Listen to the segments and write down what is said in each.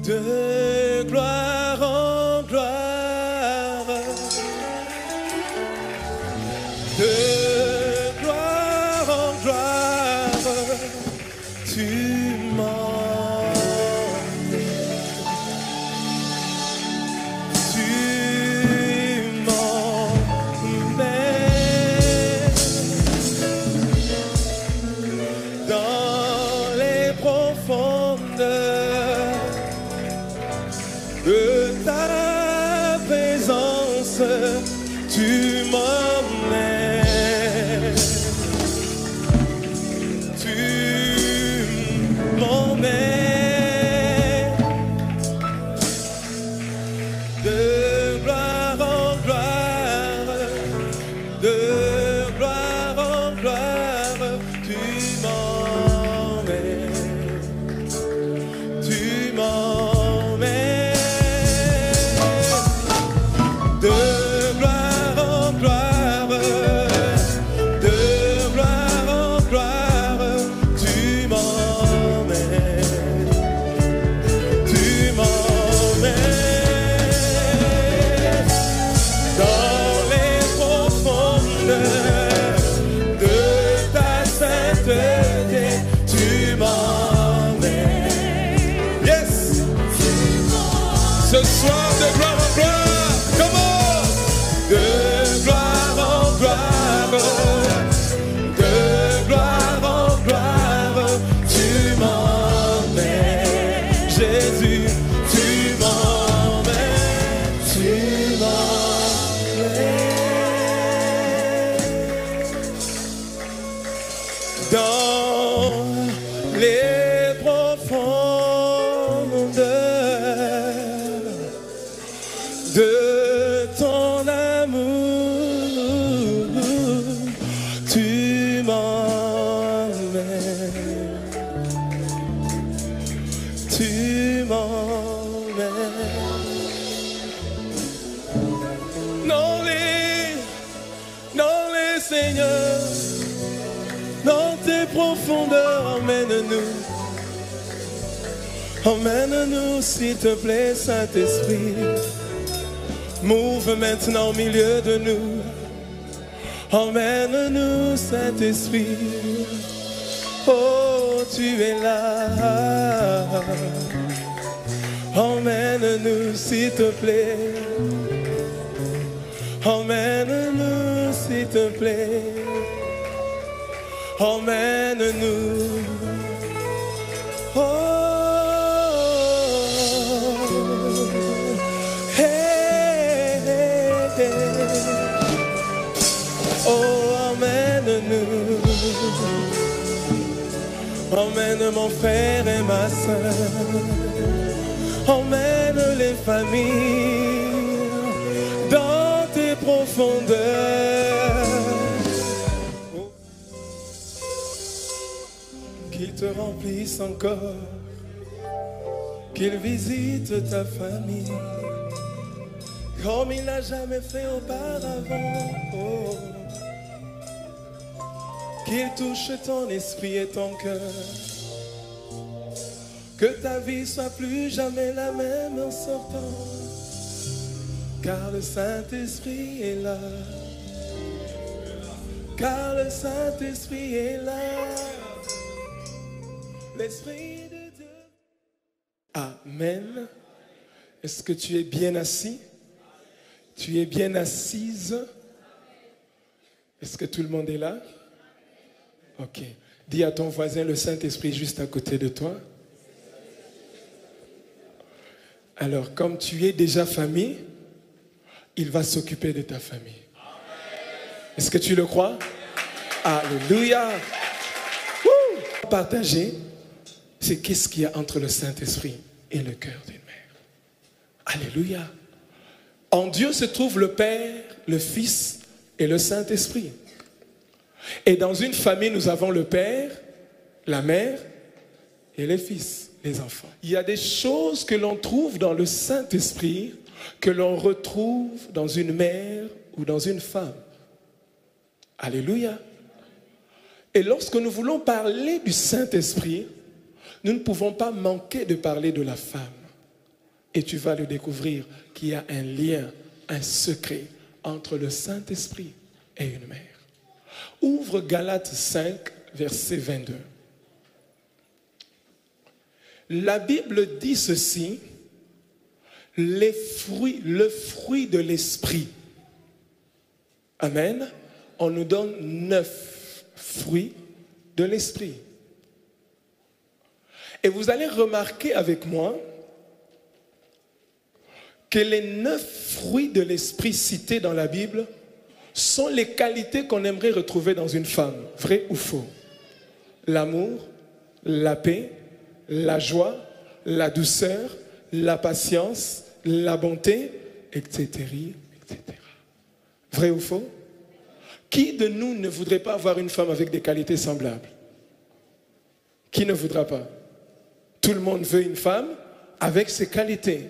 de gloire en gloire, de gloire en gloire, tu de ta présence, tu m'emmènes, tu m'emmènes, de gloire en gloire, de gloire en gloire, tu m'emmènes, tu m'emmènes. Ce soir de gloire en gloire, comment? De gloire en gloire, de gloire en gloire, tu m'emmènes, Jésus, tu m'emmènes, tu m'emmènes dans les profondeurs de ton amour, tu m'emmènes, tu m'emmènes. Non les Seigneurs, dans tes profondeurs, emmène-nous. Emmène-nous, s'il te plaît, Saint-Esprit. Mouve maintenant au milieu de nous. Emmène-nous, Saint-Esprit. Oh, tu es là. Emmène-nous, s'il te plaît. Emmène-nous, s'il te plaît. Emmène-nous. Oh. Oh, emmène-nous, emmène mon frère et ma soeur, emmène les familles dans tes profondeurs, qu'il te remplisse encore, qu'il visite ta famille comme il n'a jamais fait auparavant. Oh. Qu'il touche ton esprit et ton cœur, que ta vie soit plus jamais la même en sortant, car le Saint-Esprit est là, car le Saint-Esprit est là, l'Esprit de Dieu. Amen. Est-ce que tu es bien assis? Tu es bien assise? Est-ce que tout le monde est là? Ok. Dis à ton voisin, le Saint-Esprit juste à côté de toi. Alors, comme tu es déjà famille, il va s'occuper de ta famille. Est-ce que tu le crois? Alléluia. Partager, c'est qu'est-ce qu'il y a entre le Saint-Esprit et le cœur d'une mère. Alléluia. En Dieu se trouve le Père, le Fils et le Saint-Esprit. Et dans une famille, nous avons le Père, la mère et les fils, les enfants. Il y a des choses que l'on trouve dans le Saint-Esprit que l'on retrouve dans une mère ou dans une femme. Alléluia. Et lorsque nous voulons parler du Saint-Esprit, nous ne pouvons pas manquer de parler de la femme. Et tu vas le découvrir qu'il y a un lien, un secret entre le Saint-Esprit et une mère. Ouvre Galates 5, verset 22. La Bible dit ceci, le fruit de l'esprit. Amen. On nous donne 9 fruits de l'esprit. Et vous allez remarquer avec moi que les 9 fruits de l'esprit cités dans la Bible sont les qualités qu'on aimerait retrouver dans une femme. Vrai ou faux? L'amour, la paix, la joie, la douceur, la patience, la bonté, etc., etc. Vrai ou faux? Qui de nous ne voudrait pas avoir une femme avec des qualités semblables? Qui ne voudra pas? Tout le monde veut une femme avec ses qualités.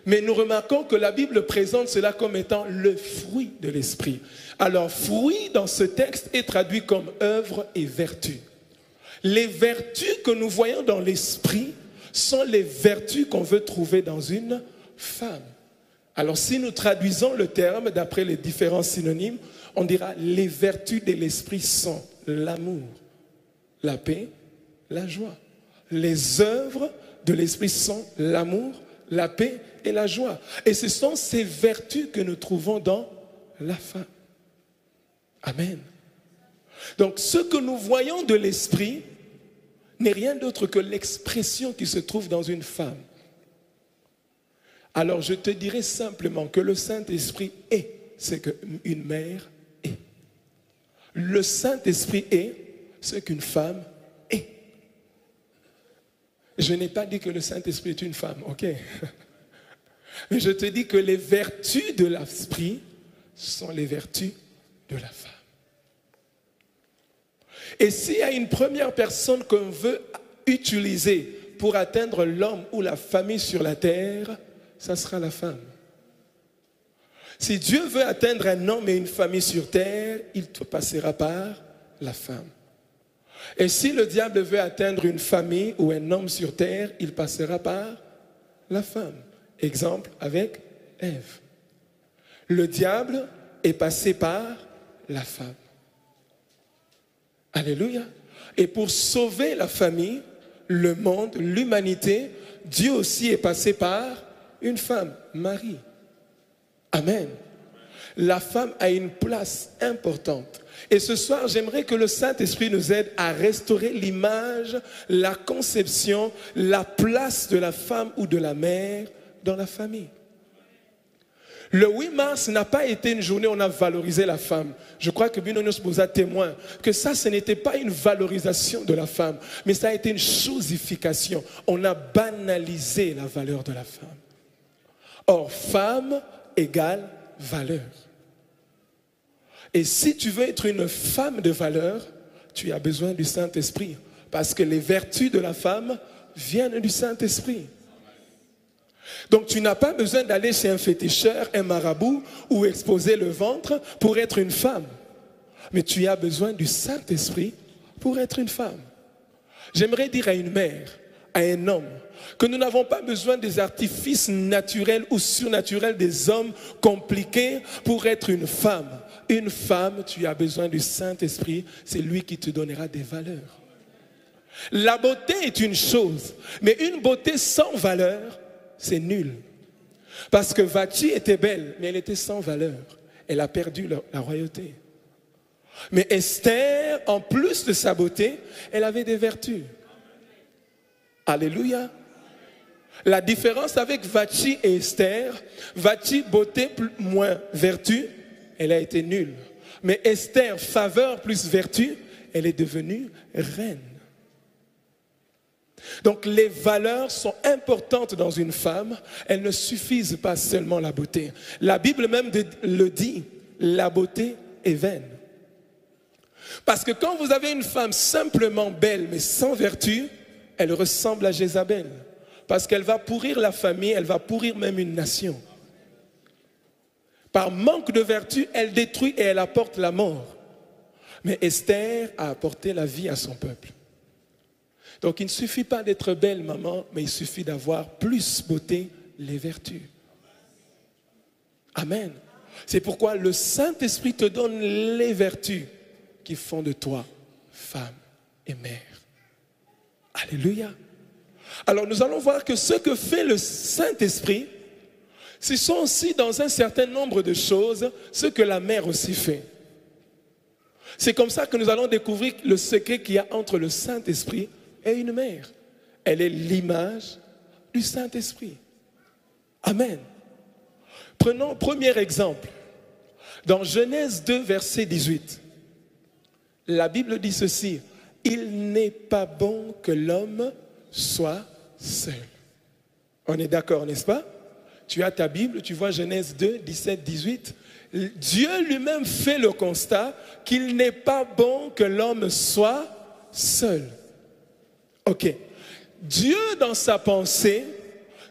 Mais nous remarquons que la Bible présente cela comme étant le fruit de l'esprit. Alors, fruit dans ce texte est traduit comme œuvre et vertu. Les vertus que nous voyons dans l'esprit sont les vertus qu'on veut trouver dans une femme. Alors, si nous traduisons le terme d'après les différents synonymes, on dira les vertus de l'esprit sont l'amour, la paix, la joie. Les œuvres de l'esprit sont l'amour, la paix et la joie. Et ce sont ces vertus que nous trouvons dans la femme. Amen. Donc ce que nous voyons de l'esprit n'est rien d'autre que l'expression qui se trouve dans une femme. Alors je te dirais simplement que le Saint-Esprit est ce qu'une mère est. Le Saint-Esprit est ce qu'une femme est. Je n'ai pas dit que le Saint-Esprit est une femme, ok? Mais je te dis que les vertus de l'esprit sont les vertus de la femme. Et s'il y a une première personne qu'on veut utiliser pour atteindre l'homme ou la famille sur la terre, ça sera la femme. Si Dieu veut atteindre un homme et une famille sur terre, il te passera par la femme. Et si le diable veut atteindre une famille ou un homme sur terre, il passera par la femme. Exemple avec Ève. Le diable est passé par la femme. Alléluia. Et pour sauver la famille, le monde, l'humanité, Dieu aussi est passé par une femme, Marie. Amen. La femme a une place importante. Et ce soir, j'aimerais que le Saint-Esprit nous aide à restaurer l'image, la conception, la place de la femme ou de la mère dans la famille. Le 8 mars n'a pas été une journée où on a valorisé la femme. Je crois que Bino Nosboza témoin que ça, ce n'était pas une valorisation de la femme, mais ça a été une chosification. On a banalisé la valeur de la femme. Or, femme égale valeur. Et si tu veux être une femme de valeur, tu as besoin du Saint-Esprit. Parce que les vertus de la femme viennent du Saint-Esprit. Donc tu n'as pas besoin d'aller chez un féticheur, un marabout ou exposer le ventre pour être une femme. Mais tu as besoin du Saint-Esprit pour être une femme. J'aimerais dire à une mère, à un homme, que nous n'avons pas besoin des artifices naturels ou surnaturels des hommes compliqués pour être une femme. Une femme, tu as besoin du Saint-Esprit, c'est lui qui te donnera des valeurs. La beauté est une chose, mais une beauté sans valeur, c'est nul. Parce que Vati était belle, mais elle était sans valeur. Elle a perdu la royauté. Mais Esther, en plus de sa beauté, elle avait des vertus. Alléluia. La différence avec Vati et Esther, Vati, beauté moins vertu, elle a été nulle. Mais Esther, faveur plus vertu, elle est devenue reine. Donc les valeurs sont importantes dans une femme, elles ne suffisent pas seulement la beauté. La Bible même le dit, la beauté est vaine. Parce que quand vous avez une femme simplement belle mais sans vertu, elle ressemble à Jézabel. Parce qu'elle va pourrir la famille, elle va pourrir même une nation. Par manque de vertu, elle détruit et elle apporte la mort. Mais Esther a apporté la vie à son peuple. Donc il ne suffit pas d'être belle, maman, mais il suffit d'avoir plus beauté les vertus. Amen. C'est pourquoi le Saint-Esprit te donne les vertus qui font de toi femme et mère. Alléluia. Alors nous allons voir que ce que fait le Saint-Esprit, ce sont aussi dans un certain nombre de choses ce que la mère aussi fait. C'est comme ça que nous allons découvrir le secret qu'il y a entre le Saint-Esprit et une mère. Elle est l'image du Saint-Esprit. Amen. Prenons premier exemple. Dans Genèse 2, verset 18, la Bible dit ceci: il n'est pas bon que l'homme soit seul. On est d'accord, n'est-ce pas? Tu as ta Bible, tu vois Genèse 2, 17, 18. Dieu lui-même fait le constat qu'il n'est pas bon que l'homme soit seul. Ok. Dieu, dans sa pensée,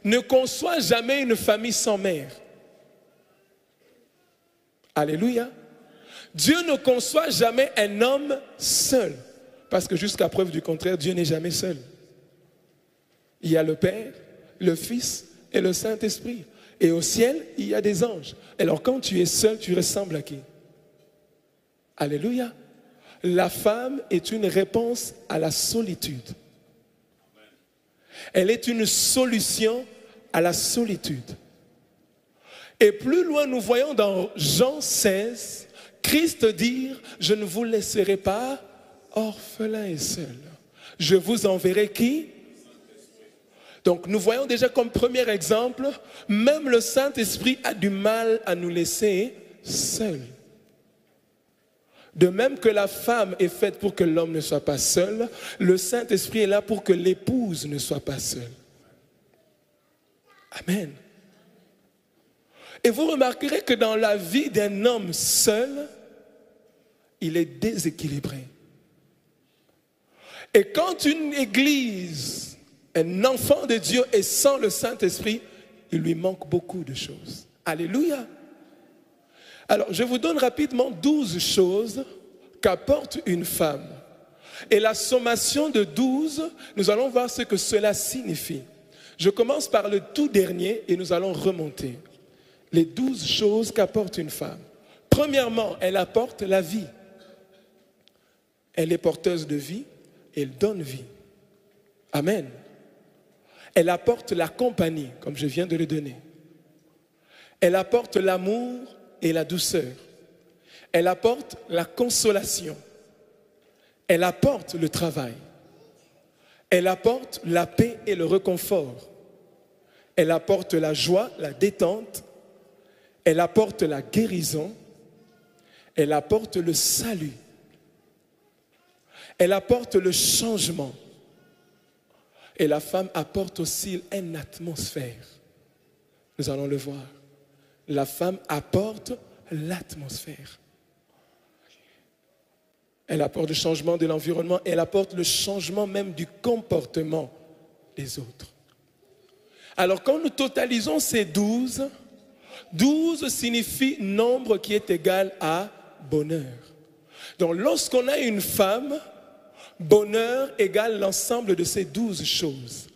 ne conçoit jamais une famille sans mère. Alléluia. Dieu ne conçoit jamais un homme seul. Parce que jusqu'à preuve du contraire, Dieu n'est jamais seul. Il y a le Père, le Fils et le Saint-Esprit. Et au ciel, il y a des anges. Alors quand tu es seul, tu ressembles à qui? Alléluia. La femme est une réponse à la solitude. Elle est une solution à la solitude. Et plus loin, nous voyons dans Jean 16, Christ dire: je ne vous laisserai pas orphelins et seuls. Je vous enverrai qui? Donc nous voyons déjà comme premier exemple, même le Saint-Esprit a du mal à nous laisser seuls. De même que la femme est faite pour que l'homme ne soit pas seul, le Saint-Esprit est là pour que l'épouse ne soit pas seule. Amen. Et vous remarquerez que dans la vie d'un homme seul, il est déséquilibré. Et quand une église, un enfant de Dieu est sans le Saint-Esprit, il lui manque beaucoup de choses. Alléluia. Alors, je vous donne rapidement 12 choses qu'apporte une femme. Et la sommation de 12, nous allons voir ce que cela signifie. Je commence par le tout dernier et nous allons remonter. Les 12 choses qu'apporte une femme. Premièrement, elle apporte la vie. Elle est porteuse de vie, elle donne vie. Amen. Elle apporte la compagnie, comme je viens de le donner. Elle apporte l'amour et la douceur. Elle apporte la consolation. Elle apporte le travail. Elle apporte la paix et le réconfort. Elle apporte la joie, la détente. Elle apporte la guérison. Elle apporte le salut. Elle apporte le changement. Et la femme apporte aussi une atmosphère. Nous allons le voir. La femme apporte l'atmosphère. Elle apporte le changement de l'environnement. Elle apporte le changement même du comportement des autres. Alors quand nous totalisons ces 12, 12 signifie nombre qui est égal à bonheur. Donc lorsqu'on a une femme, bonheur égale l'ensemble de ces 12 choses.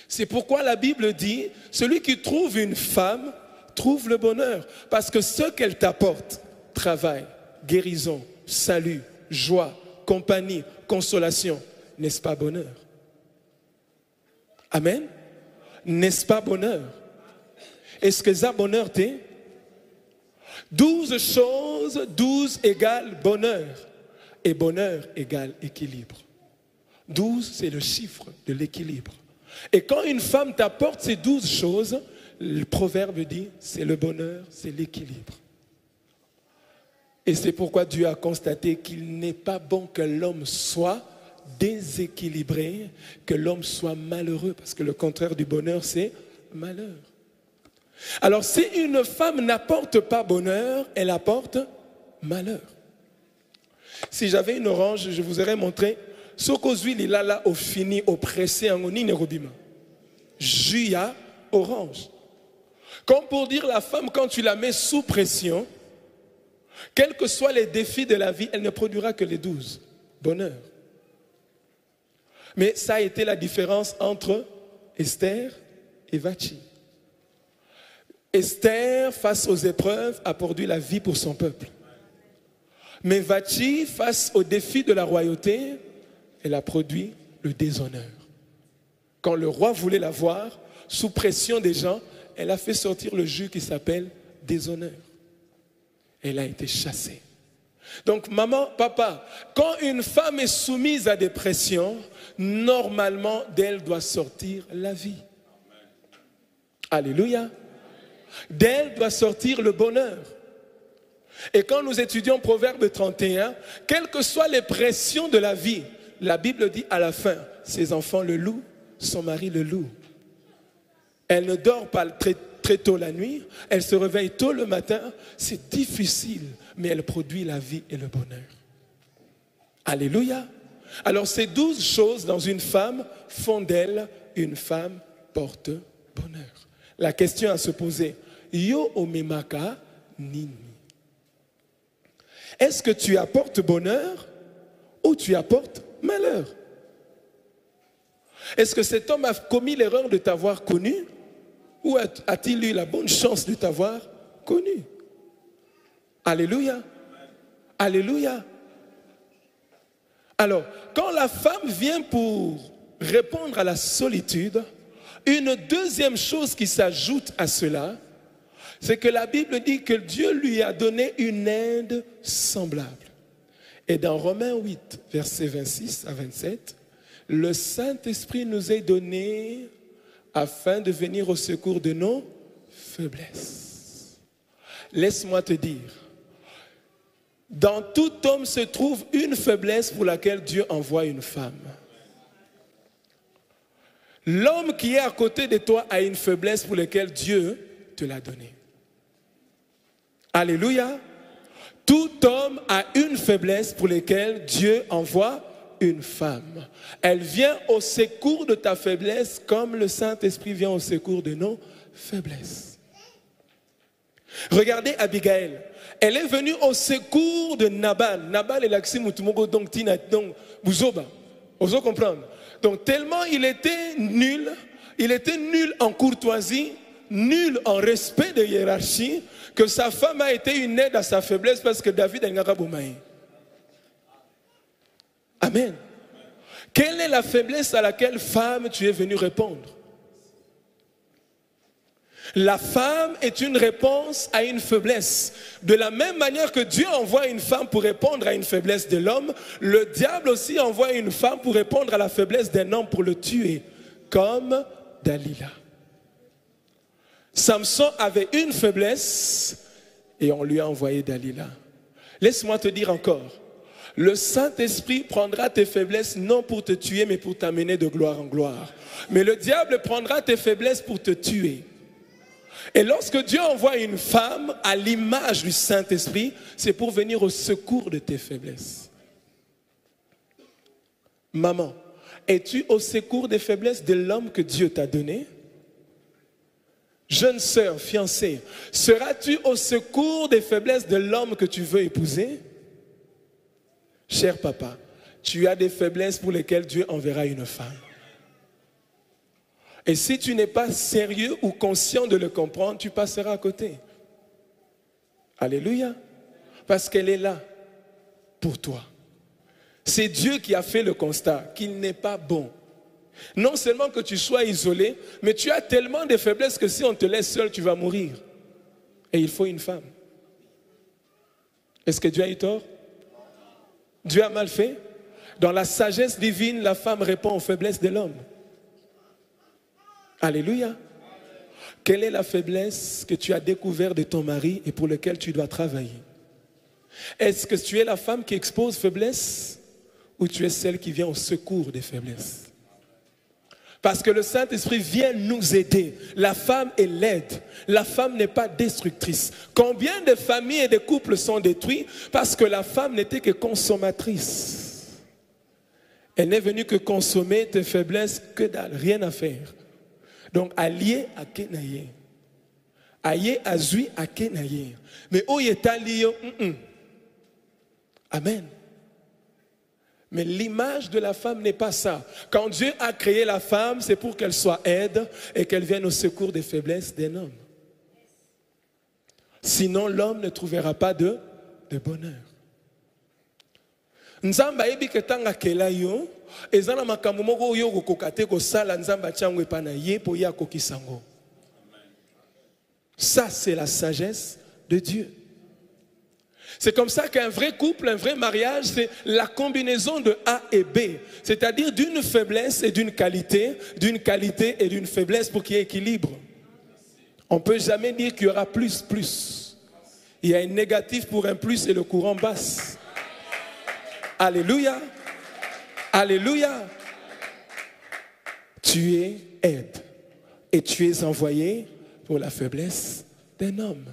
C'est pourquoi la Bible dit, celui qui trouve une femme trouve le bonheur. Parce que ce qu'elle t'apporte, travail, guérison, salut, joie, compagnie, consolation, n'est-ce pas bonheur? Amen? N'est-ce pas bonheur? Est-ce que ça bonheur t'es? 12 choses, 12 égale bonheur. Et bonheur égale équilibre. 12, c'est le chiffre de l'équilibre. Et quand une femme t'apporte ces 12 choses, le proverbe dit, c'est le bonheur, c'est l'équilibre. Et c'est pourquoi Dieu a constaté qu'il n'est pas bon que l'homme soit déséquilibré, que l'homme soit malheureux, parce que le contraire du bonheur, c'est malheur. Alors si une femme n'apporte pas bonheur, elle apporte malheur. Si j'avais une orange, je vous aurais montré sokozwi lilala au fini au pressé en onine robima. Juya orange. Comme pour dire la femme, quand tu la mets sous pression, quels que soient les défis de la vie, elle ne produira que les 12. Bonheur. Mais ça a été la différence entre Esther et Vachi. Esther, face aux épreuves, a produit la vie pour son peuple. Mais Vachi, face au défi de la royauté, elle a produit le déshonneur. Quand le roi voulait la voir, sous pression des gens, elle a fait sortir le jus qui s'appelle déshonneur. Elle a été chassée. Donc maman, papa, quand une femme est soumise à des pressions, normalement d'elle doit sortir la vie. Alléluia. D'elle doit sortir le bonheur. Et quand nous étudions Proverbe 31, quelles que soient les pressions de la vie, la Bible dit à la fin, ses enfants le louent, son mari le loue. Elle ne dort pas très tôt la nuit, elle se réveille tôt le matin, c'est difficile, mais elle produit la vie et le bonheur. Alléluia. Alors ces 12 choses dans une femme font d'elle une femme porte-bonheur. La question à se poser, yo omemaka nini? Est-ce que tu apportes bonheur ou tu apportes malheur? Est-ce que cet homme a commis l'erreur de t'avoir connu ou a-t-il eu la bonne chance de t'avoir connu? Alléluia. Alléluia. Alors, quand la femme vient pour répondre à la solitude, une deuxième chose qui s'ajoute à cela, c'est que la Bible dit que Dieu lui a donné une aide semblable. Et dans Romains 8, versets 26 à 27, le Saint-Esprit nous est donné afin de venir au secours de nos faiblesses. Laisse-moi te dire, dans tout homme se trouve une faiblesse pour laquelle Dieu envoie une femme. L'homme qui est à côté de toi a une faiblesse pour laquelle Dieu te l'a donnée. Alléluia. Tout homme a une faiblesse pour laquelle Dieu envoie une femme. Elle vient au secours de ta faiblesse comme le Saint-Esprit vient au secours de nos faiblesses. Regardez Abigail. Elle est venue au secours de Nabal. Nabal est l'axi mutumogo donc tina donc buzoba. Vous comprendre? Donc tellement il était nul en courtoisie, nul en respect de hiérarchie, que sa femme a été une aide à sa faiblesse parce que David a une arabomaï. Amen. Quelle est la faiblesse à laquelle, femme, tu es venue répondre? La femme est une réponse à une faiblesse. De la même manière que Dieu envoie une femme pour répondre à une faiblesse de l'homme, le diable aussi envoie une femme pour répondre à la faiblesse d'un homme pour le tuer, comme Dalila. Samson avait une faiblesse et on lui a envoyé Dalila. Laisse-moi te dire encore, le Saint-Esprit prendra tes faiblesses non pour te tuer mais pour t'amener de gloire en gloire. Mais le diable prendra tes faiblesses pour te tuer. Et lorsque Dieu envoie une femme à l'image du Saint-Esprit, c'est pour venir au secours de tes faiblesses. Maman, es-tu au secours des faiblesses de l'homme que Dieu t'a donné? Jeune sœur, fiancée, seras-tu au secours des faiblesses de l'homme que tu veux épouser? Cher papa, tu as des faiblesses pour lesquelles Dieu enverra une femme. Et si tu n'es pas sérieux ou conscient de le comprendre, tu passeras à côté. Alléluia. Parce qu'elle est là pour toi. C'est Dieu qui a fait le constat qu'il n'est pas bon. Non seulement que tu sois isolé, mais tu as tellement de faiblesses que si on te laisse seul, tu vas mourir. Et il faut une femme. Est-ce que Dieu a eu tort? Dieu a mal fait? Dans la sagesse divine, la femme répond aux faiblesses de l'homme. Alléluia. Quelle est la faiblesse que tu as découverte de ton mari et pour laquelle tu dois travailler? Est-ce que tu es la femme qui expose faiblesse ou tu es celle qui vient au secours des faiblesses? Parce que le Saint-Esprit vient nous aider. La femme est l'aide. La femme n'est pas destructrice. Combien de familles et de couples sont détruits parce que la femme n'était que consommatrice? Elle n'est venue que consommer tes faiblesses, que dalle, rien à faire. Donc, allié à Kenaye. Allié à Zui à Kenaye. Mais où est allié? Amen. Mais l'image de la femme n'est pas ça. Quand Dieu a créé la femme, c'est pour qu'elle soit aide et qu'elle vienne au secours des faiblesses d'un homme. Sinon, l'homme ne trouvera pas de bonheur. Nzamba yebi ketanga kelayo, ezana makambo moko yo kokate ko sala nzamba chango epana ye po ya kokisango. Ça c'est la sagesse de Dieu. C'est comme ça qu'un vrai couple, un vrai mariage, c'est la combinaison de A et B. C'est-à-dire d'une faiblesse et d'une qualité et d'une faiblesse pour qu'il y ait équilibre. On ne peut jamais dire qu'il y aura plus. Il y a un négatif pour un plus et le courant basse. Alléluia. Alléluia. Tu es aide et tu es envoyé pour la faiblesse d'un homme.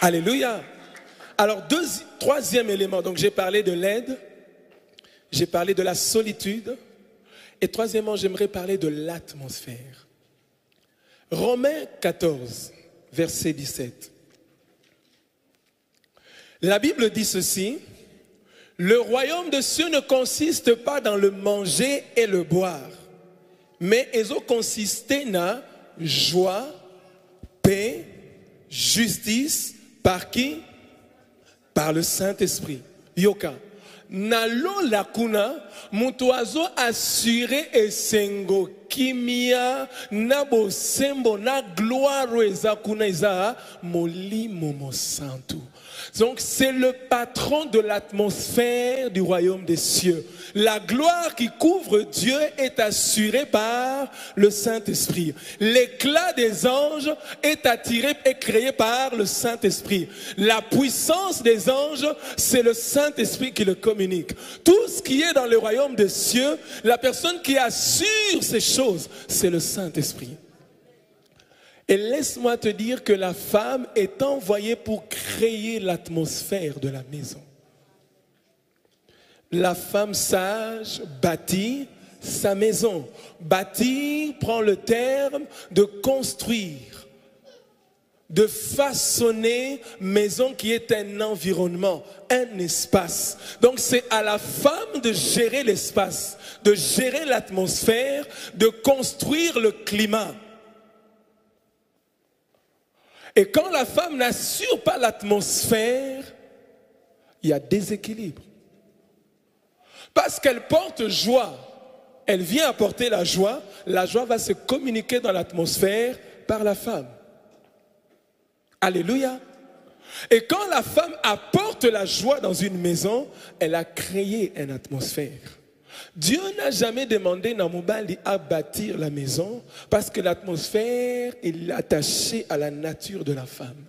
Alléluia. Alors, troisième élément. Donc, j'ai parlé de l'aide. J'ai parlé de la solitude. Et troisièmement, j'aimerais parler de l'atmosphère. Romains 14, verset 17. La Bible dit ceci. Le royaume de cieux ne consiste pas dans le manger et le boire, mais il consiste dans joie, paix, justice. Par qui? Par le Saint-Esprit. Yoka. Nalo lakuna, mutuazo assuré et sengo kimia, nabo sembo na gloire ezakuna eza molimo mo santu. Donc c'est le patron de l'atmosphère du royaume des cieux. La gloire qui couvre Dieu est assurée par le Saint-Esprit. L'éclat des anges est attiré et créé par le Saint-Esprit. La puissance des anges, c'est le Saint-Esprit qui le communique. Tout ce qui est dans le royaume des cieux, la personne qui assure ces choses, c'est le Saint-Esprit. Et laisse-moi te dire que la femme est envoyée pour créer l'atmosphère de la maison. La femme sage bâtit sa maison. Bâtir prend le terme de construire, de façonner maison qui est un environnement, un espace. Donc c'est à la femme de gérer l'espace, de gérer l'atmosphère, de construire le climat. Et quand la femme n'assure pas l'atmosphère, il y a déséquilibre. Parce qu'elle porte joie, elle vient apporter la joie va se communiquer dans l'atmosphère par la femme. Alléluia. Et quand la femme apporte la joie dans une maison, elle a créé une atmosphère. Dieu n'a jamais demandé Namubali à bâtir la maison parce que l'atmosphère est attachée à la nature de la femme.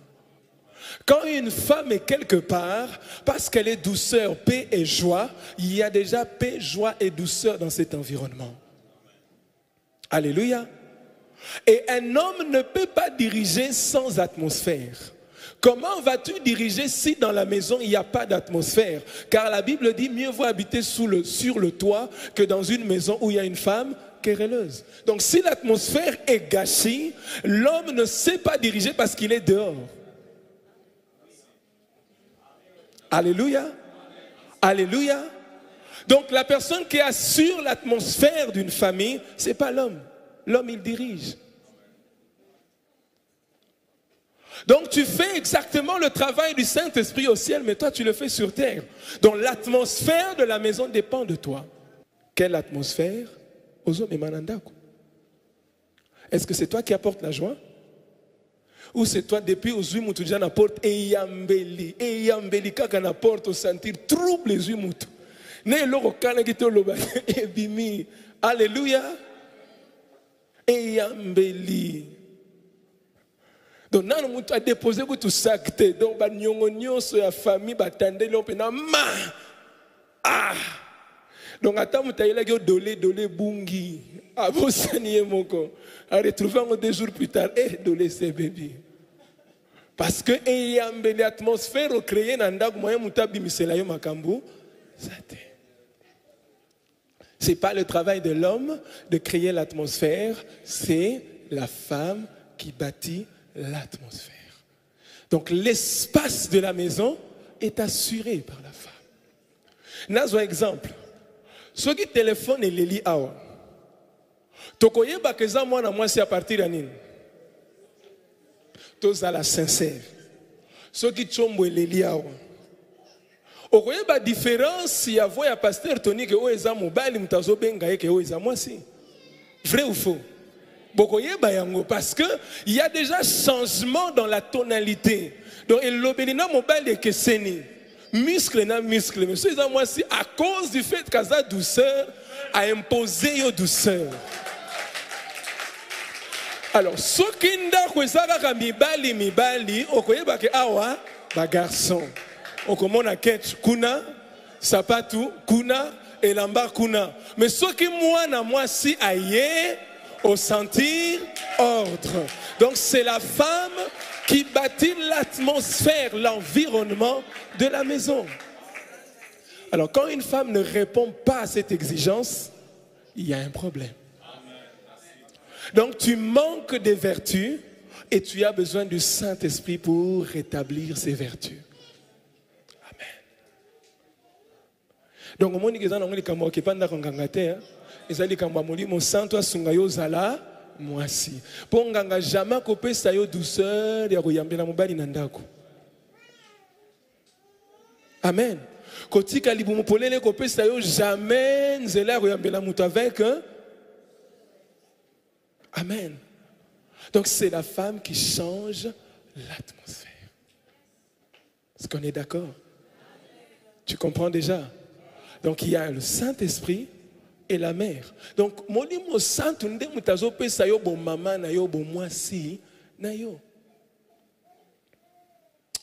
Quand une femme est quelque part, parce qu'elle est douceur, paix et joie, il y a déjà paix, joie et douceur dans cet environnement. Alléluia. Et un homme ne peut pas diriger sans atmosphère. Comment vas-tu diriger si dans la maison il n'y a pas d'atmosphère? Car la Bible dit mieux vaut habiter sur le toit que dans une maison où il y a une femme querelleuse. Donc si l'atmosphère est gâchée, l'homme ne sait pas diriger parce qu'il est dehors. Alléluia. Alléluia. Donc la personne qui assure l'atmosphère d'une famille, ce n'est pas l'homme. L'homme, il dirige. Donc tu fais exactement le travail du Saint-Esprit au ciel, mais toi tu le fais sur terre. Donc l'atmosphère de la maison dépend de toi. Quelle atmosphère? Est-ce que c'est toi qui apportes la joie? Ou c'est toi depuis aux huit tu déjà apportes eyambeli kaka n'apporte au sentir trouble les huit. Ne loko kana kito loba ebimi. Alléluia. Eyambeli. Donc, nous avons déposé tout ça. Donc, nous avons la famille, nous avons ah! Donc, attends, nous avons dolé bungi. Avant, nous avons retrouvé 2 jours plus tard. Dolé, c'est bébé. Parce que il y a une atmosphère créée dans le moyen de ce n'est pas le travail de l'homme de créer l'atmosphère, c'est la femme qui bâtit l'atmosphère. Donc l'espace de la maison est assuré par la femme. Nazo exemple. Ceux qui téléphonent et les lit awa. tokoyeba ke za mwana mwasi à partir ya nini tozala sincère soki tshombo eleli awa okoyeba différence ya voix ya pasteur Tony ke oyo eza mobali mutazo benga ye ke oyo eza mwasi vrai ou faux bokoyeba yango parce que il y a déjà changement dans la tonalité donc elobeli na mobali ekeseni muscle na muscle mais soki eza mwasi à cause du fait kaza douceur a imposé yo douceur. Alors, soki ndako ezalaka mibali okoyeba ke awa ba garçon okomona ketch kuna sapatu kuna elamba kuna mais soki mwana mwasi aye au sentir ordre. Donc c'est la femme qui bâtit l'atmosphère, l'environnement de la maison. Alors quand une femme ne répond pas à cette exigence, il y a un problème. Donc tu manques des vertus et tu as besoin du Saint-Esprit pour rétablir ces vertus. Amen. Donc au moment où nous avons dit que nous avons mwasi po nganga jamais kopesa yo douceur ya koyambela mobali na ndako. Amen. Kotika libumu polele kopesa yo jamais nzela koyambela mutu avec Amen. Donc c'est la femme qui change l'atmosphère. Est-ce qu'on est d'accord? Tu comprends déjà? Donc il y a le Saint-Esprit et la mère. Donc molimo santu nde mutazo pesa yo bon maman na yo bon mwasi na yo.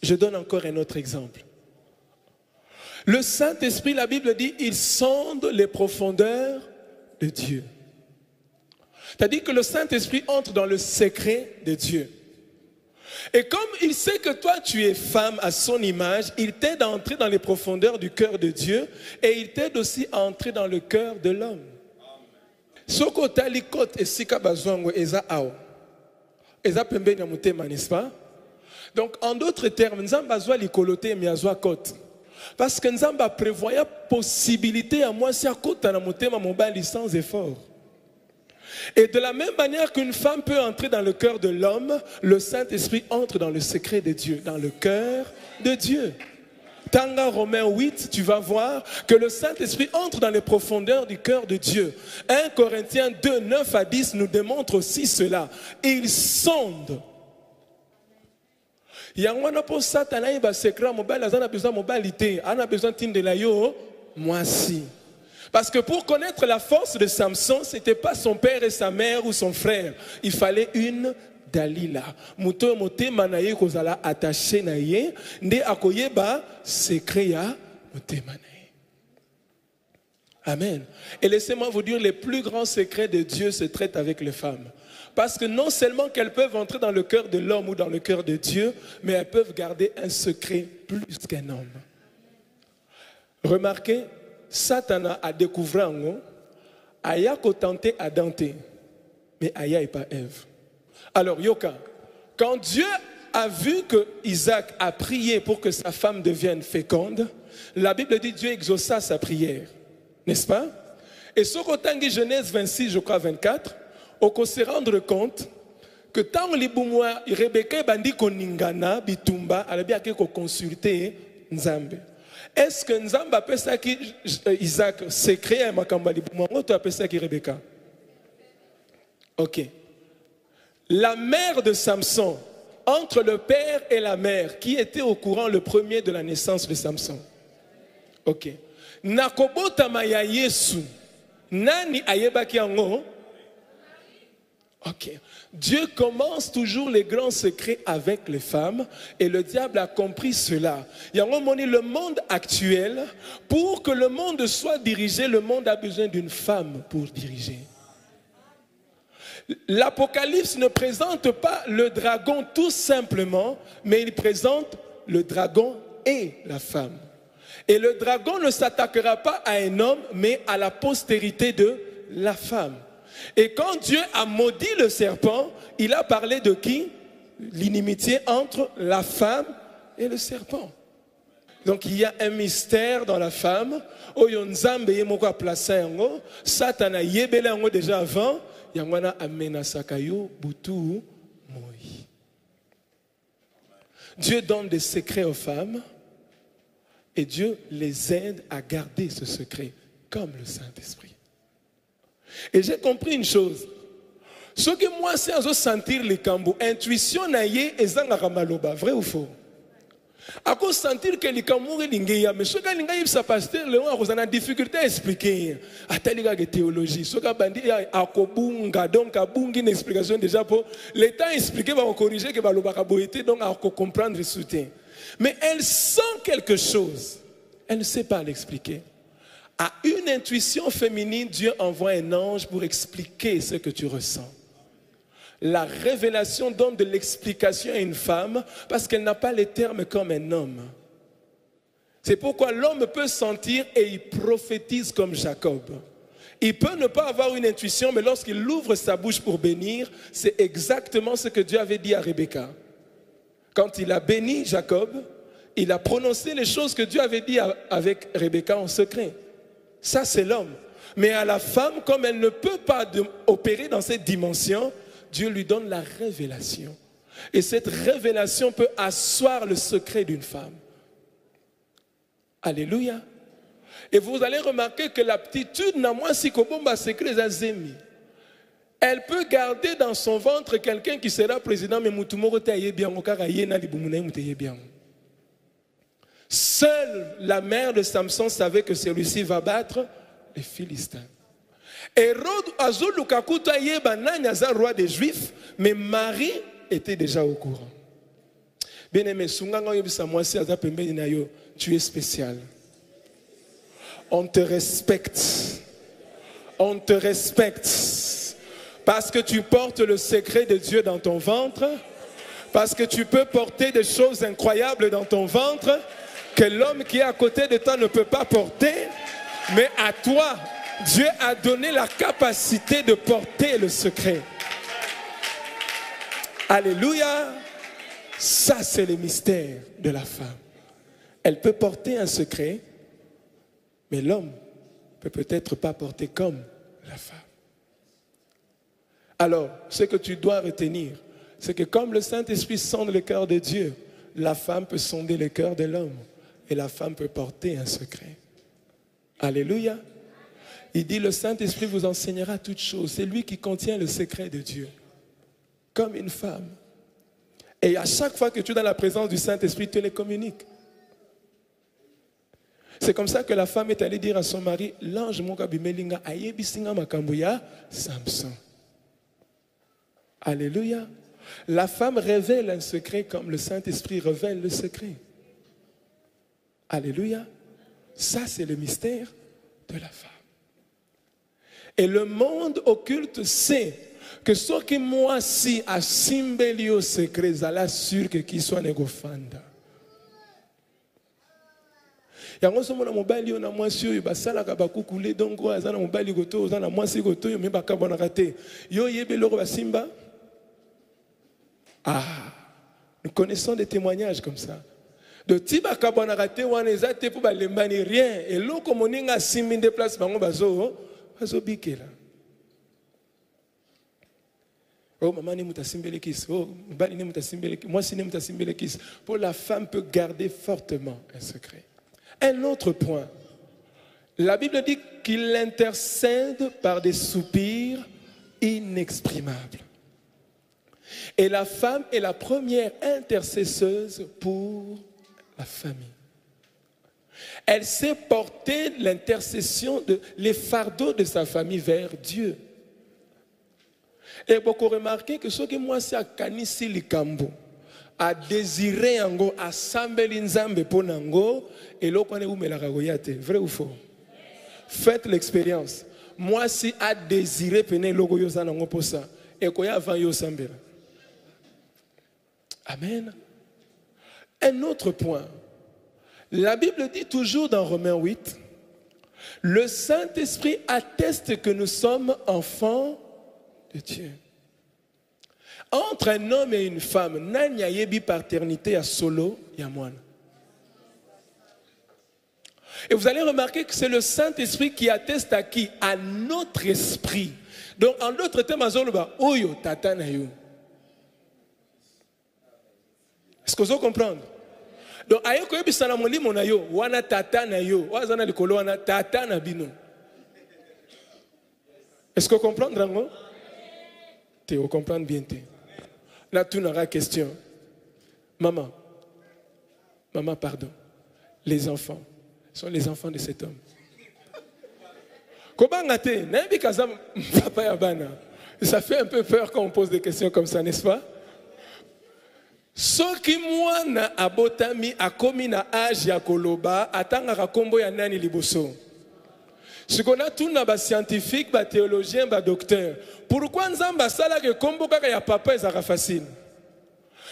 Je donne encore un autre exemple. Le Saint-Esprit, la Bible dit, il sonde les profondeurs de Dieu. C'est-à-dire que le Saint-Esprit entre dans le secret de Dieu. Et comme il sait que toi tu es femme à son image, il t'aide à entrer dans les profondeurs du cœur de Dieu et il t'aide aussi à entrer dans le cœur de l'homme. Soko tali kote esika bazwango eza ao. Eza pembeni ya mutema, n'est-ce pas? Donc en d'autres termes, nzamba azwa likolote mi azwa kote. Parce que nzamba prévoyait possibilité à moi si à kota na mutema mobali sans effort. Et de la même manière qu'une femme peut entrer dans le cœur de l'homme, le Saint-Esprit entre dans le secret de Dieu, dans le cœur de Dieu. Tanga Romains 8, tu vas voir que le Saint-Esprit entre dans les profondeurs du cœur de Dieu. 1 Corinthiens 2, 9 à 10 nous démontre aussi cela. Il sonde. Yangwana po satana iba secret mobile, azana besoin mobilité, ana besoin tinde la yo, moi si. Parce que pour connaître la force de Samson, ce n'était pas son père et sa mère ou son frère. Il fallait une Dalila. Muto mote manaye kozala attaché naye, nde akoyeba secret ya mote manaye. Amen. Et laissez-moi vous dire, les plus grands secrets de Dieu se traitent avec les femmes. Parce que non seulement qu'elles peuvent entrer dans le cœur de l'homme ou dans le cœur de Dieu, mais elles peuvent garder un secret plus qu'un homme. Remarquez, Satan a découvert en nous, Aya ko tenté à Dante, mais Aya et pas Ève. Alors Yoka, quand Dieu a vu que Isaac a prié pour que sa femme devienne féconde, la Bible dit Dieu exauça sa prière, n'est-ce pas? Et ce qu'autangi Genèse 26, je crois 24, on peut se rendre compte que tant libumwa Rebecca bandi koningana bitumba, elle a bien que consulter Nzambe. Est-ce que Nzamba appelle ça qui Isaac s'est créé à Makamba libumwa ou tu appelles ça qui Rebecca? Ok. La mère de Samson, entre le père et la mère, qui était au courant le premier de la naissance de Samson? Ok. Nakobota maya Yesu, nani ayebaki ango? Ok. Dieu commence toujours les grands secrets avec les femmes et le diable a compris cela. Le monde actuel, pour que le monde soit dirigé, le monde a besoin d'une femme pour diriger. L'Apocalypse ne présente pas le dragon tout simplement, mais il présente le dragon et la femme. Et le dragon ne s'attaquera pas à un homme, mais à la postérité de la femme. Et quand Dieu a maudit le serpent, il a parlé de qui? L'inimitié entre la femme et le serpent. Donc il y a un mystère dans la femme. Satan a yébélé déjà avant. yangwana amena sakayo butu moi. Dieu donne des secrets aux femmes et Dieu les aide à garder ce secret comme le Saint-Esprit. Et j'ai compris une chose. Ce que moi c'est à sentir les cambo, intuition naie ezanga maloba, vrai ou faux? À cause sentir que les cambo lingeya, mais ce que lingeya ça pasteur Léon a difficulté à expliquer. Ateliga de théologie, ce que bandi a kobunga donc a bungi une explication déjà pour l'état expliqué va corriger que baloba kaboité donc à comprendre le soutien. Mais elle sent quelque chose, elle ne sait pas l'expliquer. À une intuition féminine, Dieu envoie un ange pour expliquer ce que tu ressens. La révélation donne de l'explication à une femme parce qu'elle n'a pas les termes comme un homme. C'est pourquoi l'homme peut sentir et il prophétise comme Jacob. Il peut ne pas avoir une intuition, mais lorsqu'il ouvre sa bouche pour bénir, c'est exactement ce que Dieu avait dit à Rebecca. Quand il a béni Jacob, il a prononcé les choses que Dieu avait dit avec Rebecca en secret. Ça, c'est l'homme. Mais à la femme, comme elle ne peut pas opérer dans cette dimension, Dieu lui donne la révélation. Et cette révélation peut asseoir le secret d'une femme. Alléluia. Et vous allez remarquer que l'aptitude n'a moins si kobomba secret azemi. Elle peut garder dans son ventre quelqu'un qui sera président, mais mutumoro taye bien okara yena libumuna muteye bien. Seule la mère de Samson savait que celui-ci va battre les Philistins. Hérode Azulukakuta yeba nanyaza roi des Juifs, mais Marie était déjà au courant. Bien-aimé, sunganga yebisa mwasi aza pembeni na yo, tu es spécial. On te respecte. On te respecte. Parce que tu portes le secret de Dieu dans ton ventre. Parce que tu peux porter des choses incroyables dans ton ventre que l'homme qui est à côté de toi ne peut pas porter. Mais à toi, Dieu a donné la capacité de porter le secret. Alléluia. Ça, c'est le mystère de la femme. Elle peut porter un secret, mais l'homme ne peut peut-être pas porter comme la femme. Alors, ce que tu dois retenir, c'est que comme le Saint-Esprit sonde le cœur de Dieu, la femme peut sonder le cœur de l'homme et la femme peut porter un secret. Alléluia. Il dit, le Saint-Esprit vous enseignera toutes choses. C'est lui qui contient le secret de Dieu. Comme une femme. Et à chaque fois que tu es dans la présence du Saint-Esprit, tu les communiques. C'est comme ça que la femme est allée dire à son mari, l'ange mon kabimelinga ayebisinga makambuya Samson. Alléluia. La femme révèle un secret comme le Saint-Esprit révèle le secret. Alléluia. Ça, c'est le mystère de la femme. Et le monde occulte sait que ce qui moi si a simbelio secret, zala sûr que qui soit négofanda. Yango somo na mobali na mwasi oyo basala ka bakukule donc azana mobali goto ozana mwasi goto yo me bakabona kate yo yebeloko basimba. Ah, nous connaissons des témoignages comme ça. De tiba kabona kate wana ezate pour balembani rien et loko moninga simbi de place bango bazo bikela. Oh, maman ne mutasimbele kiss. Oh, mbali ne mutasimbele kiss. Moi, si ne mutasimbele kiss. Pour la femme peut garder fortement un secret. Un autre point. La Bible dit qu'il intercède par des soupirs inexprimables. Et la femme est la première intercesseuse pour la famille. Elle sait porter l'intercession, les fardeaux de sa famille vers Dieu. Et beaucoup remarqué que ce que moi c'est à kanisi likambo, à désirer ango, à sambeli nzambe pour nango, et l'autre on est où mais la ragoyate, vrai ou faux? Faites l'expérience. Moi si à désirer pene logo yo zanango pour ça, et koya avant yo sambela. Amen. Un autre point. La Bible dit toujours dans Romains 8, le Saint-Esprit atteste que nous sommes enfants de Dieu. Entre un homme et une femme, nanya yebi paternité à solo yamoine. Et vous allez remarquer que c'est le Saint-Esprit qui atteste à qui? À notre esprit. Donc, en d'autres termes, azoloba, oyo tata na yo. Est-ce que vous comprenez? Donc, ayo koyebisa na molimo na yo, wana tata na yo, wazana likolo wana tata na bino. Est-ce que vous comprenez, Rango? Vous comprenez bien. Là, tu n'auras question. Maman, pardon. Les enfants sont les enfants de cet homme. Ça fait un peu peur quand on pose des questions comme ça, n'est-ce pas? Ce qui moi na abotami akomi na âge ya koloba atanga kombo ya nani liboso. Ce qu'on a tout na ba scientifique, ba théologien, ba docteur. Pourquoi nzamba sala ke kombo kaka ya papa ezaka facile?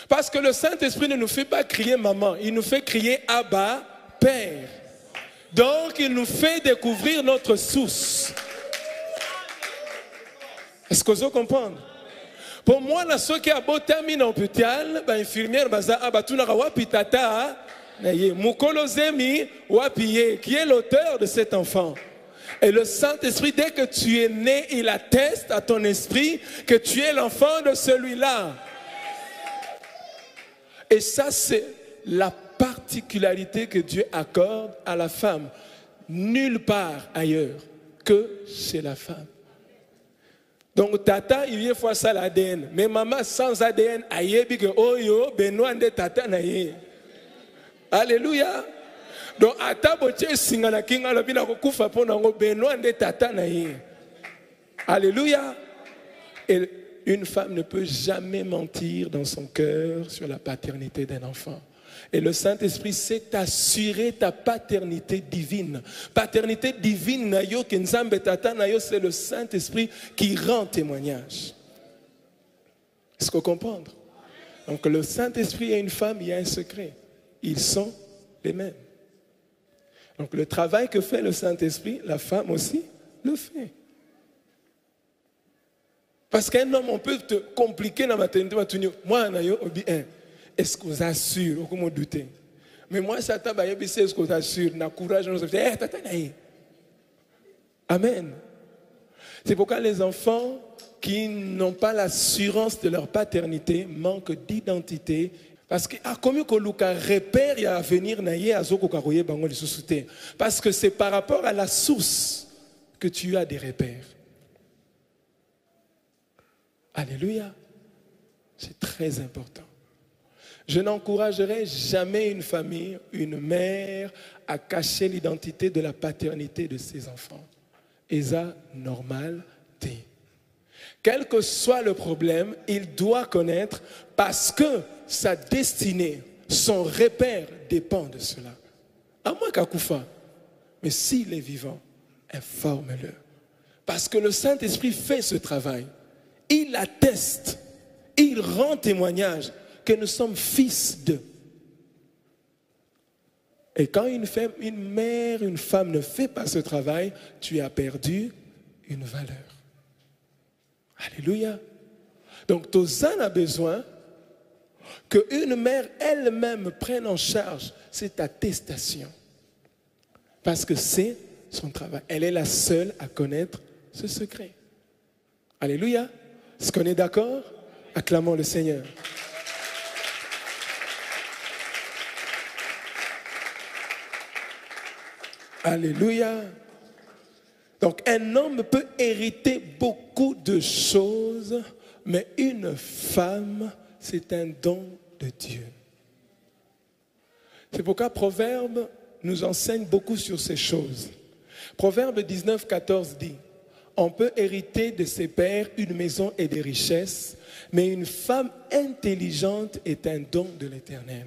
Parce que le Saint-Esprit ne nous fait pas crier maman, il nous fait crier Abba, Père. Donc il nous fait découvrir notre source. Est-ce que vous comprenez? Pour moi, là, ceux qui ont terminé en hôpital, infirmière, wapi tata, Mukolo Zemi, wapi, qui est l'auteur de cet enfant. Et le Saint-Esprit, dès que tu es né, il atteste à ton esprit que tu es l'enfant de celui-là. Et ça, c'est la particularité que Dieu accorde à la femme. Nulle part ailleurs que chez la femme. Donc, tata, il y a fois ça l'ADN. Mais maman, sans ADN, aïe, que oyo, Benoît de tata naïe. Alléluia. Donc, ataboche singana kinga la bina kufa ponango Benoît de tata naïe. Alléluia. Et une femme ne peut jamais mentir dans son cœur sur la paternité d'un enfant. Et le Saint-Esprit sait assurer ta paternité divine. Paternité divine, c'est le Saint-Esprit qui rend témoignage. Est-ce qu'on comprend? Donc le Saint-Esprit et une femme, il y a un secret. Ils sont les mêmes. Donc le travail que fait le Saint-Esprit, la femme aussi le fait. Parce qu'un homme, on peut te compliquer dans la maternité. Moi, est-ce que vous assure? Comment douter? Mais moi, Satan, c'est ce que vous assure. Na courage, Amen. C'est pourquoi les enfants qui n'ont pas l'assurance de leur paternité manquent d'identité. Parce que, comme Luka repère, il y a à venir, parce que c'est par rapport à la source que tu as des repères. Alléluia. C'est très important. Je n'encouragerai jamais une famille, une mère, à cacher l'identité de la paternité de ses enfants. Et ça, normal, t'es. Quel que soit le problème, il doit connaître parce que sa destinée, son repère dépend de cela. À moins qu'Akoufa, mais s'il est vivant, informe-le. Parce que le Saint-Esprit fait ce travail. Il atteste, il rend témoignage que nous sommes fils d'eux. Et quand une mère, une femme ne fait pas ce travail, tu as perdu une valeur. Alléluia. Donc, Tozan a besoin qu'une mère elle-même prenne en charge cette attestation. Parce que c'est son travail. Elle est la seule à connaître ce secret. Alléluia. Est-ce qu'on est d'accord? Acclamons le Seigneur. Alléluia. Donc un homme peut hériter beaucoup de choses, mais une femme, c'est un don de Dieu. C'est pourquoi Proverbe nous enseigne beaucoup sur ces choses. Proverbe 19, 14 dit: on peut hériter de ses pères une maison et des richesses, mais une femme intelligente est un don de l'Éternel.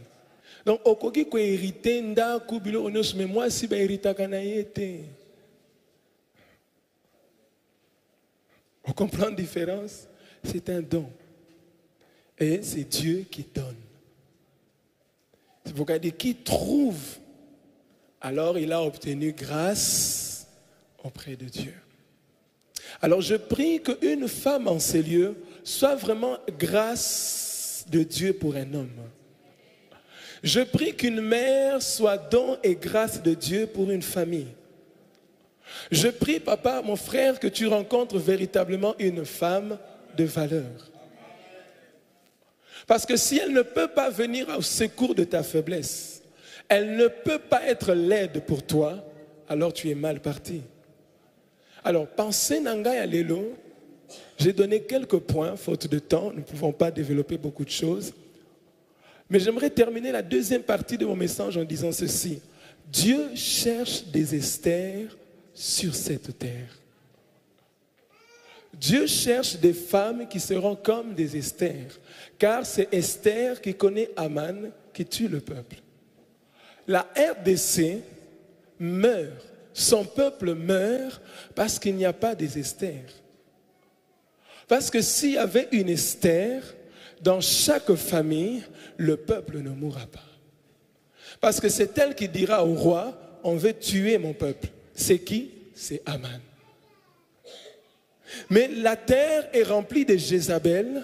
Donc, okoki ko hériter nda kubilo onos, mais moi si ba hérita kanayete. On comprend la différence? C'est un don. Et c'est Dieu qui donne. C'est pourquoi il dit qui trouve, alors il a obtenu grâce auprès de Dieu. Alors je prie qu'une femme en ces lieux soit vraiment grâce de Dieu pour un homme. Je prie qu'une mère soit don et grâce de Dieu pour une famille. Je prie, papa, mon frère, que tu rencontres véritablement une femme de valeur. Parce que si elle ne peut pas venir au secours de ta faiblesse, elle ne peut pas être l'aide pour toi, alors tu es mal parti. Alors, pensez Nanga et Lélo, j'ai donné quelques points, faute de temps, nous ne pouvons pas développer beaucoup de choses. Mais j'aimerais terminer la deuxième partie de mon message en disant ceci. Dieu cherche des Esther sur cette terre. Dieu cherche des femmes qui seront comme des Esther, car c'est Esther qui connaît Aman qui tue le peuple. La RDC meurt, son peuple meurt parce qu'il n'y a pas des Esther. Parce que s'il y avait une Esther, dans chaque famille, le peuple ne mourra pas. Parce que c'est elle qui dira au roi, on veut tuer mon peuple. C'est qui? C'est Aman. Mais la terre est remplie de Jézabel,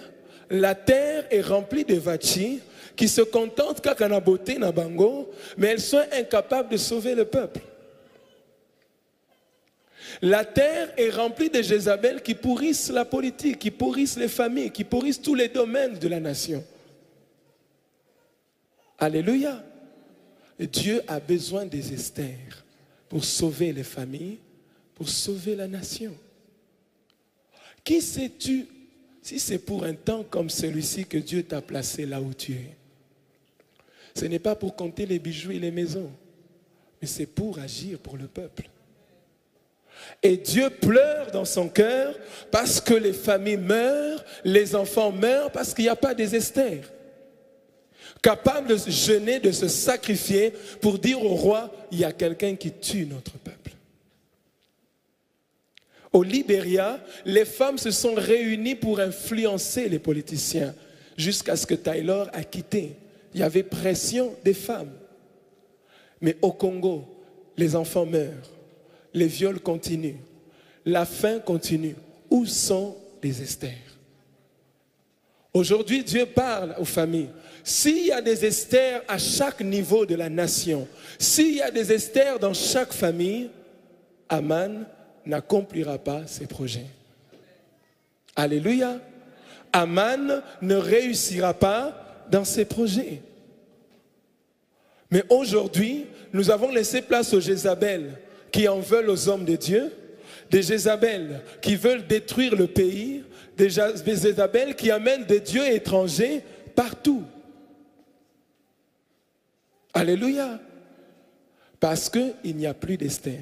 la terre est remplie de Vachi, qui se contentent qu'à la beauté na bango, mais elles sont incapables de sauver le peuple. La terre est remplie de Jézabel qui pourrissent la politique, qui pourrissent les familles, qui pourrissent tous les domaines de la nation. Alléluia. Et Dieu a besoin des Esther pour sauver les familles, pour sauver la nation. Qui sais-tu si c'est pour un temps comme celui-ci que Dieu t'a placé là où tu es? Ce n'est pas pour compter les bijoux et les maisons, mais c'est pour agir pour le peuple. Et Dieu pleure dans son cœur parce que les familles meurent, les enfants meurent parce qu'il n'y a pas des Esther. Capables de se jeûner, de se sacrifier pour dire au roi, il y a quelqu'un qui tue notre peuple. Au Libéria, les femmes se sont réunies pour influencer les politiciens jusqu'à ce que Taylor a quitté. Il y avait pression des femmes. Mais au Congo, les enfants meurent. Les viols continuent. La faim continue. Où sont les Esther? Aujourd'hui, Dieu parle aux familles. S'il y a des Esther à chaque niveau de la nation, s'il y a des Esther dans chaque famille, Aman n'accomplira pas ses projets. Alléluia. Aman ne réussira pas dans ses projets. Mais aujourd'hui, nous avons laissé place aux Jézabel qui en veulent aux hommes de Dieu, des Jézabel qui veulent détruire le pays, des Jézabel qui amènent des dieux étrangers partout. Alléluia. Parce qu'il n'y a plus d'Esther.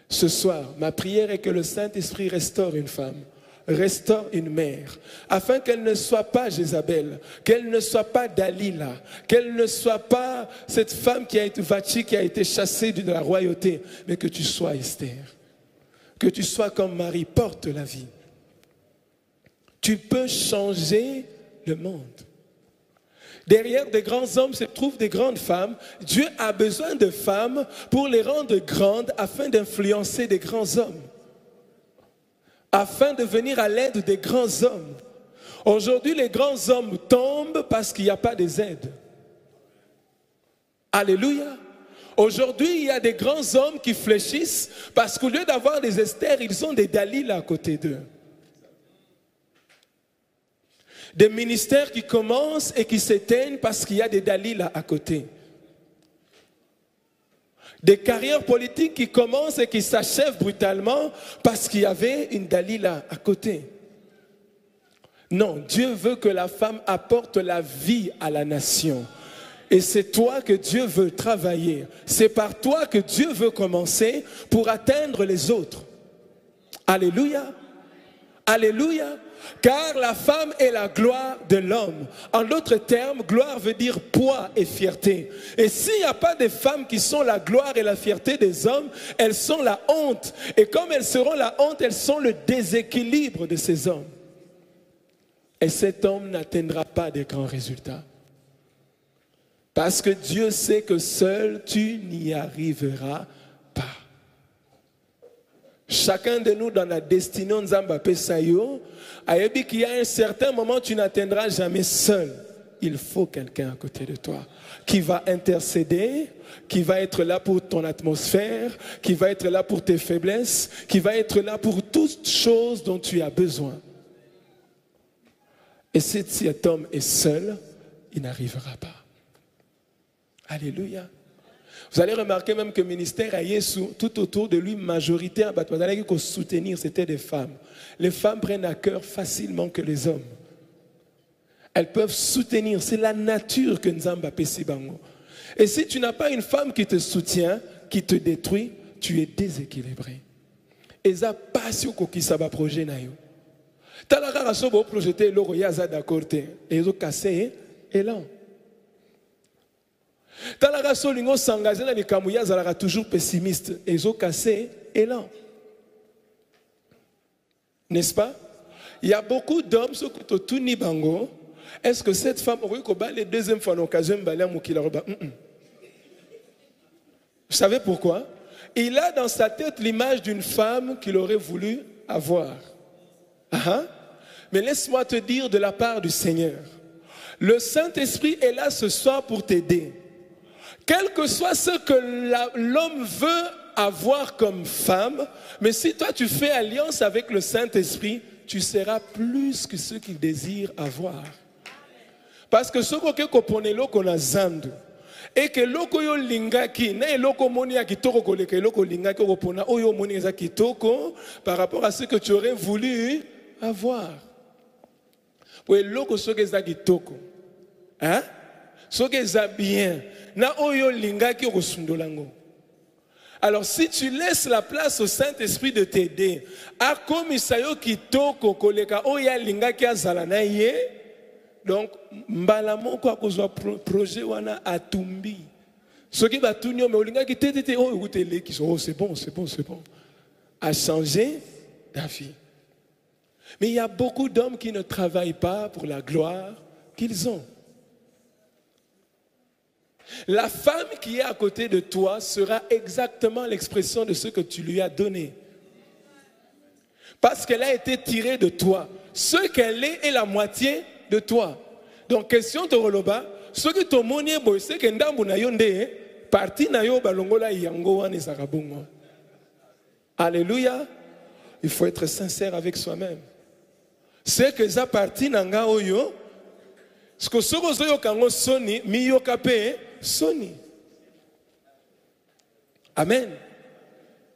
Ce soir, ma prière est que le Saint-Esprit restaure une femme, restaure une mère, afin qu'elle ne soit pas Jézabel, qu'elle ne soit pas Dalila, qu'elle ne soit pas cette femme qui a été Vachi, qui a été chassée de la royauté, mais que tu sois Esther, que tu sois comme Marie, porte la vie. Tu peux changer le monde. Derrière des grands hommes se trouvent des grandes femmes. Dieu a besoin de femmes pour les rendre grandes afin d'influencer des grands hommes. Afin de venir à l'aide des grands hommes. Aujourd'hui, les grands hommes tombent parce qu'il n'y a pas des aides. Alléluia. Aujourd'hui, il y a des grands hommes qui fléchissent parce qu'au lieu d'avoir des Esther, ils ont des Dalila à côté d'eux. Des ministères qui commencent et qui s'éteignent parce qu'il y a des Dalila à côté. Des carrières politiques qui commencent et qui s'achèvent brutalement parce qu'il y avait une Dalila à côté. Non, Dieu veut que la femme apporte la vie à la nation. Et c'est toi que Dieu veut travailler. C'est par toi que Dieu veut commencer pour atteindre les autres. Alléluia. Alléluia. Car la femme est la gloire de l'homme. En d'autres termes, gloire veut dire poids et fierté. Et s'il n'y a pas de femmes qui sont la gloire et la fierté des hommes, elles sont la honte. Et comme elles seront la honte, elles sont le déséquilibre de ces hommes. Et cet homme n'atteindra pas de grands résultats. Parce que Dieu sait que seul tu n'y arriveras pas. Chacun de nous dans la destinée Nzamba Pesayo, a dit qu'il y a un certain moment tu n'atteindras jamais seul. il faut quelqu'un à côté de toi qui va intercéder, qui va être là pour ton atmosphère, qui va être là pour tes faiblesses, qui va être là pour toutes choses dont tu as besoin. Et si cet homme est seul, il n'arrivera pas. Alléluia. Vous allez remarquer même que le ministère à Yesu, tout autour de lui, majoritaire, pour soutenir, c'était des femmes. Les femmes prennent à cœur facilement que les hommes. Elles peuvent soutenir, c'est la nature que Nzamba Pesibango. Et si tu n'as pas une femme qui te soutient, qui te détruit, tu es déséquilibré. Et ça passe au kokisaba projet na yo. Talaka rasobo projeté loro yaza d'accord te. Et zo cassé élan. Talaka solingo s'engager dans les kamouya zalaka toujours pessimiste. Et zo cassé élan. N'est-ce pas? Il y a beaucoup d'hommes sur Kutotuni Bango. Est-ce que cette femme aurait les deuxième fois l'occasion de balayer Vous savez pourquoi? Il a dans sa tête l'image d'une femme qu'il aurait voulu avoir. Mais laisse-moi te dire de la part du Seigneur. Le Saint-Esprit est là ce soir pour t'aider. Quel que soit ce que l'homme veut avoir comme femme, mais si toi tu fais alliance avec le Saint-Esprit, tu seras plus que ce qu'il désire avoir. Parce que ce qu'on a zandu, et que loko yo lingaki, na loko moni akitoko koleka loko lingaki opona oyo moni eza kitoko par rapport à ce que tu aurais voulu avoir. Pour loko soke eza kitoko, hein? Soke eza bien, na oyo lingaki okosundolango. Alors si tu laisses la place au Saint-Esprit de t'aider, a komisayo kitoko koleka oya lingaki azala na ye. Donc, mbalamo kwa kozwa projet wana atumbi. Ce qui va tout mais olinga ki tété oh écoutez qui sont oh c'est bon. A changé d'avis. Mais il y a beaucoup d'hommes qui ne travaillent pas pour la gloire qu'ils ont. La femme qui est à côté de toi sera exactement l'expression de ce que tu lui as donné. Parce qu'elle a été tirée de toi. Ce qu'elle est la moitié de toi. Donc, question de Roloba, ce que ton monier boy, c'est que ndambu na yonde, parti na yo balongola yango wane zakabungo. Alléluia. Il faut être sincère avec soi-même. C'est que ça parti nanga oyo, ce que soko zoyo kango soni, miyo kape soni. Amen.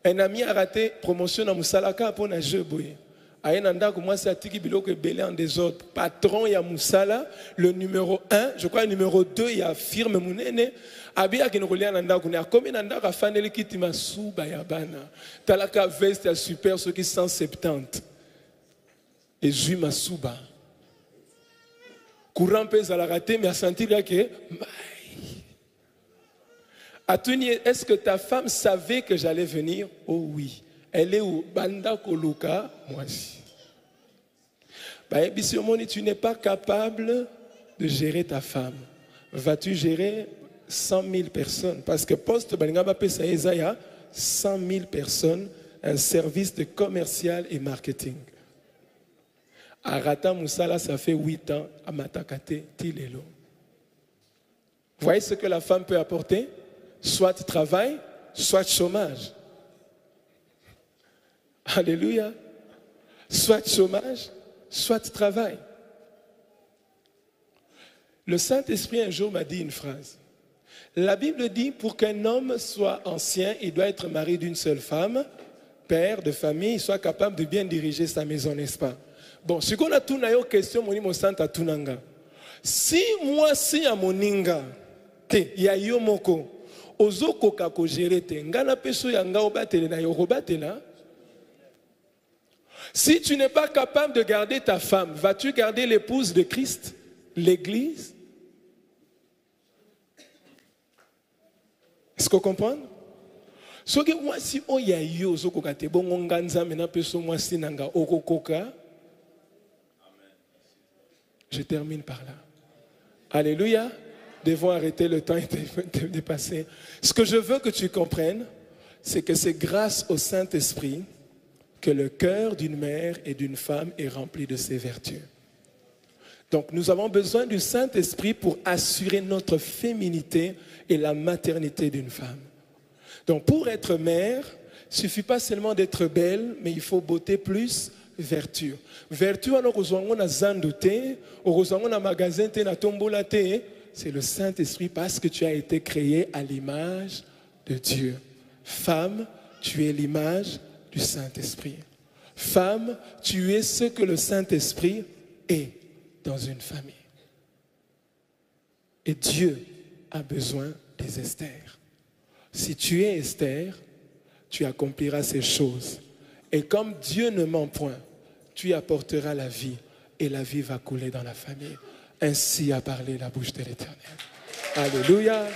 Un ami a raté promotion na musalaka pour un jeu boy. Ayenanda commence à tiki biloko belé en désordre. Patron ya Moussala, le numéro 1, je crois le numéro 2, il y a firme Mounene. Abia qui nous relie à Nanda Kouné. Comme Nanda a fait qui tima souba yabana. Talaka veste à super ceux qui 170. Et Jui Masouba. Courant pèse à la raté, mais à sentir que. Atuni, est-ce que ta femme savait que j'allais venir? Oh oui. Elle est où? Banda Koluka, moi aussi. Tu n'es pas capable de gérer ta femme. Vas-tu gérer 100 000 personnes? Parce que poste Balingaba Pesa Ezaya, 100 000 personnes, un service de commercial et marketing. À Rata Moussala, ça fait 8 ans, à Matakate, Tilelo. Vous voyez ce que la femme peut apporter? Soit travail, soit chômage. Alléluia. Soit chômage, soit travail. Le Saint-Esprit un jour m'a dit une phrase. La Bible dit pour qu'un homme soit ancien, il doit être marié d'une seule femme, père de famille, il soit capable de bien diriger sa maison, n'est-ce pas? Bon, ce qu'on a tout na yo question, mon santa tunanga. Si moi si à moninga, te ya yo moko, ozoko kako gérer te, ngana peso ya nga obatele na yo robatela. Si tu n'es pas capable de garder ta femme, vas-tu garder l'épouse de Christ, l'église? Est-ce qu'on comprend? Ce que moi si oya yo ozoko kate bongo nganza mena peso moi si nanga okokoka. Je termine par là. Alléluia. Devons arrêter le temps de dépasser. Ce que je veux que tu comprennes, c'est que c'est grâce au Saint-Esprit que le cœur d'une mère et d'une femme est rempli de ses vertus. Donc nous avons besoin du Saint-Esprit pour assurer notre féminité et la maternité d'une femme. Donc pour être mère, il ne suffit pas seulement d'être belle, mais il faut beauté plus vertu. Vertu, alors on a zandouté, on a magasin, na tombola, c'est le Saint-Esprit parce que tu as été créé à l'image de Dieu. Femme, tu es l'image du Saint-Esprit. Femme, tu es ce que le Saint-Esprit est dans une famille. Et Dieu a besoin des Esther. Si tu es Esther, tu accompliras ces choses. Et comme Dieu ne ment point, tu apporteras la vie et la vie va couler dans la famille. Ainsi a parlé la bouche de l'Éternel. Alléluia.